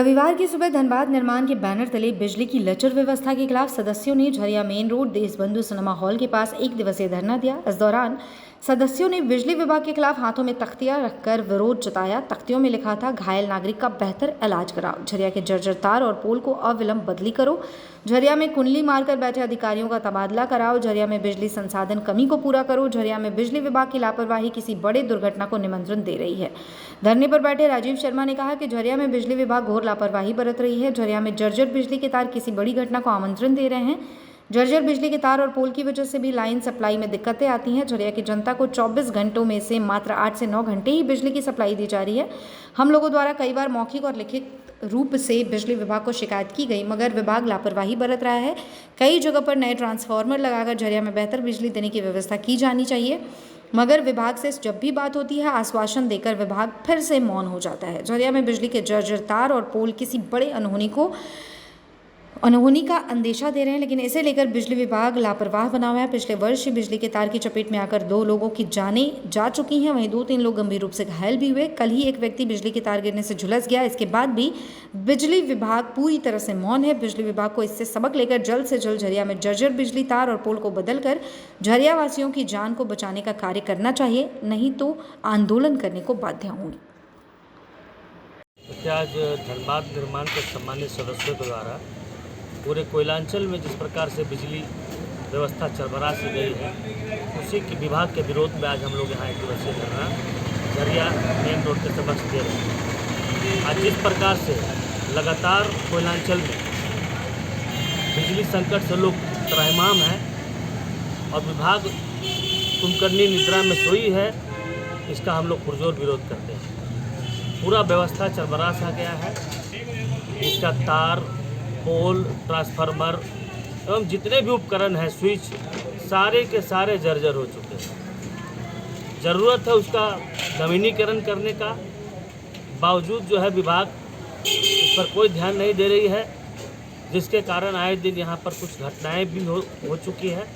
रविवार की सुबह धनबाद निर्माण के बैनर तले बिजली की लचर व्यवस्था के खिलाफ सदस्यों ने Jharia main road Deshbandhu cinema hall के पास एक दिवसीय धरना दिया। इस दौरान सदस्यों ने बिजली विभाग के खिलाफ हाथों में तख्तियां रखकर विरोध जताया। तख्तियों में लिखा था, घायल नागरिक का बेहतर इलाज कराओ, झरिया के जर्जर तार और पोल को अविलंब बदली करो, झरिया में कुंडली मारकर बैठे अधिकारियों का तबादला कराओ, झरिया में बिजली संसाधन कमी को पूरा करो, झरिया में बिजली विभाग की लापरवाही किसी बड़े दुर्घटना को निमंत्रण दे रही है। धरने पर बैठे राजीव शर्मा ने कहा कि झरिया में बिजली विभाग घोर लापरवाही बरत रही है। झरिया में जर्जर बिजली के तार किसी बड़ी घटना को आमंत्रण दे रहे हैं। जर्जर बिजली के तार और पोल की वजह से भी लाइन सप्लाई में दिक्कतें आती हैं। झरिया की जनता को 24 घंटों में से मात्र 8 से 9 घंटे ही बिजली की सप्लाई दी जा रही है। हम लोगों द्वारा कई बार मौखिक और लिखित रूप से बिजली विभाग को शिकायत की गई, मगर विभाग लापरवाही बरत रहा है। कई जगह पर नए ट्रांसफार्मर लगाकर झरिया में बेहतर बिजली देने की व्यवस्था की जानी चाहिए, मगर विभाग से जब भी बात होती है आश्वासन देकर विभाग फिर से मौन हो जाता है। झरिया में बिजली के जर्जर तार और पोल किसी बड़े अनहोनी का अंदेशा दे रहे हैं, लेकिन इसे लेकर बिजली विभाग लापरवाह बना हुआ है। पिछले वर्ष ही बिजली के तार की चपेट में आकर 2 लोगों की जानें जा चुकी हैं, वहीं 2-3 लोग गंभीर रूप से घायल भी हुए। कल ही एक व्यक्ति बिजली के तार गिरने से झुलस गया। इसके बाद भी बिजली विभाग पूरी तरह से मौन है। बिजली विभाग को इससे सबक लेकर जल्द से जल्द झरिया में जर्जर बिजली तार और पोल को बदलकर झरिया वासियों की जान को बचाने का कार्य करना चाहिए, नहीं तो आंदोलन करने को बाध्य होंगे। आज धनबाद निर्माण के सम्मानित सदस्यों के द्वारा पूरे कोयलांचल में जिस प्रकार से बिजली व्यवस्था चरबरा सी गई है, उसी के विभाग के विरोध में आज हम लोग यहाँ एक दिवसीय धरना झरिया मेन रोड के समक्ष दे रहे हैं। आज जिस प्रकार से लगातार कोयलांचल में बिजली संकट से लोग त्रहमाम हैं और विभाग कुंभकर्णी निद्रा में सोई है, इसका हम लोग पुरजोर विरोध करते हैं। पूरा व्यवस्था चरबरा सा गया है, इसका तार, पोल, ट्रांसफार्मर एवं जितने भी उपकरण हैं, स्विच, सारे के सारे जर्जर हो चुके हैं। ज़रूरत है उसका नवीनीकरण करने का, बावजूद जो है विभाग इस पर कोई ध्यान नहीं दे रही है, जिसके कारण आए दिन यहाँ पर कुछ घटनाएं भी हो चुकी है।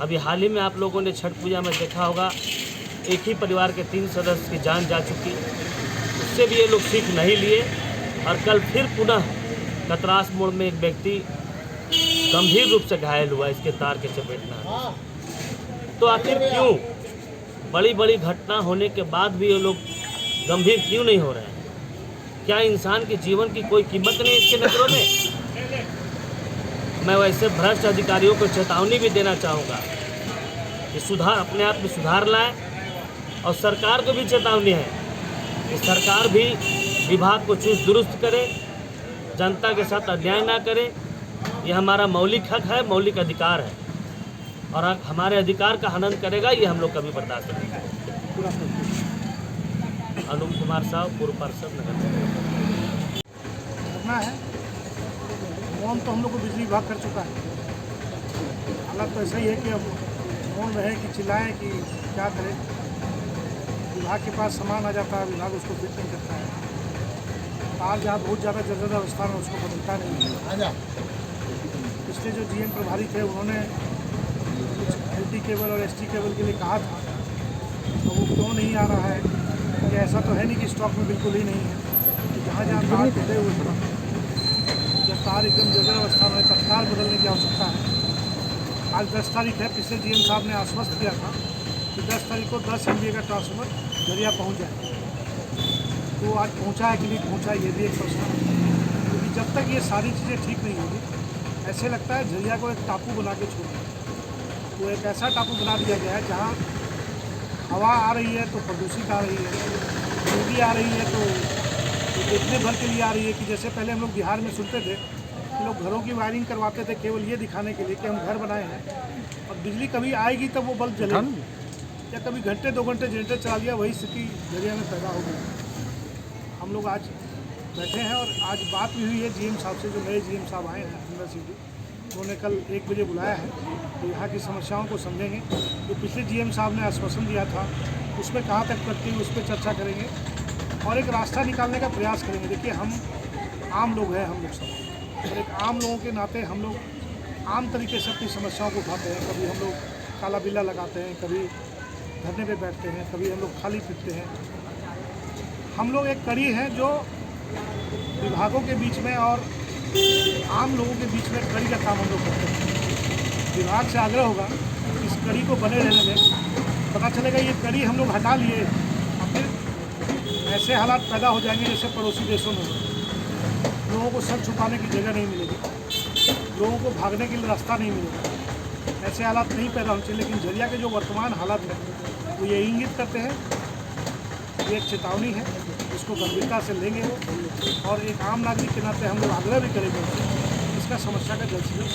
अभी हाल ही में आप लोगों ने छठ पूजा में देखा होगा, एक ही परिवार के 3 सदस्य की जान जा चुकी, उससे भी ये लोग सीख नहीं लिए और कल फिर पुनः कतरास मोड़ में एक व्यक्ति गंभीर रूप से घायल हुआ इसके तार के चपेट में। तो आखिर क्यों बड़ी बड़ी घटना होने के बाद भी ये लोग गंभीर क्यों नहीं हो रहे हैं? क्या इंसान के जीवन की कोई कीमत नहीं इसके नजरों में? मैं वैसे भ्रष्ट अधिकारियों को चेतावनी भी देना चाहूँगा कि सुधार, अपने आप में सुधार लाए, और सरकार को भी चेतावनी है कि सरकार भी विभाग को चुस्त दुरुस्त करे, जनता के साथ अन्याय ना करे। यह हमारा मौलिक हक है, मौलिक अधिकार है, और हमारे अधिकार का हनन करेगा ये हम लोग कभी बर्दाश्त नहीं करेंगे। अनुप कुमार साहब, पूर्व पार्षद, नगर करना है। मौन तो हम लोग को बिजली विभाग कर चुका है। हालात तो ऐसा ही है कि अब मौन रहे कि चिल्लाएं कि क्या करें। विभाग के पास सामान आ जाता है, विभाग उसको फिट नहीं करता है। तार जहाँ बहुत ज़्यादा जर्जर अवस्था में उसको बदलता नहीं है। पिछले जो GM प्रभारी थे उन्होंने कुछ LT केबल और ST केबल के लिए कहा था, तो वो क्यों नहीं आ रहा है? कि ऐसा तो है नहीं कि स्टॉक में बिल्कुल ही नहीं है, कि जहाँ जहाँ तार टूटे हुए थे, जब तार एकदम जर्जर अवस्था में तत्काल बदलने की आवश्यकता है। आज 10 तारीख है। पिछले GM साहब ने आश्वस्त किया था कि 10 तारीख को 10 MVA का ट्रांसफार्मर झरिया पहुँच जाए। तो आज पहुंचा है कि नहीं पहुंचा, ये भी एक प्रश्न है, क्योंकि जब तक ये सारी चीज़ें ठीक नहीं होगी, ऐसे लगता है झरिया को एक टापू बना के छोड़ दिया। तो एक ऐसा टापू बना दिया गया है जहाँ हवा आ रही है तो प्रदूषित आ रही है, गंदगी आ रही है तो देखने भर के लिए आ रही है। कि जैसे पहले हम लोग बिहार में सुनते थे कि लोग घरों की वायरिंग करवाते थे केवल ये दिखाने के लिए कि हम घर बनाए हैं, और बिजली कभी आएगी तब वो बल्ब जलेगा, या कभी घंटे 2 घंटे जनरेटर चला दिया, वही स्थिति झरिया में पैदा हो गई। हम लोग आज बैठे हैं और आज बात भी हुई है GM साहब से, जो नए GM साहब आए हैं हरिंदर सिंह जी। उन्होंने कल 1 बजे बुलाया है, तो यहाँ की समस्याओं को समझेंगे। जो पिछले GM साहब ने आश्वासन दिया था उसमें कहाँ तक प्रगति, उस पर चर्चा करेंगे और एक रास्ता निकालने का प्रयास करेंगे। देखिए, हम आम लोग हैं, हम लोग सब, और एक आम लोगों के नाते हम लोग आम तरीके से अपनी समस्याओं को उठाते हैं। कभी हम लोग काला बिल्ला लगाते हैं, कभी धरने पे बैठते हैं, कभी हम लोग खाली फिरते हैं। हम लोग एक कड़ी हैं जो विभागों के बीच में और आम लोगों के बीच में कड़ी का काम हम लोग करते हैं। विभाग से आग्रह होगा कि इस कड़ी को बने रहने दें। पता चलेगा ये कड़ी हम लोग हटा लिए और फिर ऐसे हालात पैदा हो जाएंगे जैसे पड़ोसी देशों में हुए। लोगों को सर छुपाने की जगह नहीं मिलेगी, लोगों को भागने के लिए रास्ता नहीं मिलेगा। ऐसे हालात नहीं पैदा होने चाहिए, लेकिन झरिया के जो वर्तमान हालात हैं वो ये इंगित करते हैं, ये एक चेतावनी है, इसको गंभीरता से लेंगे वो। और एक आम नागरिक के नाते हम लोग आग्रह भी करेंगे उससे इसका समस्या का जल्द से जल्द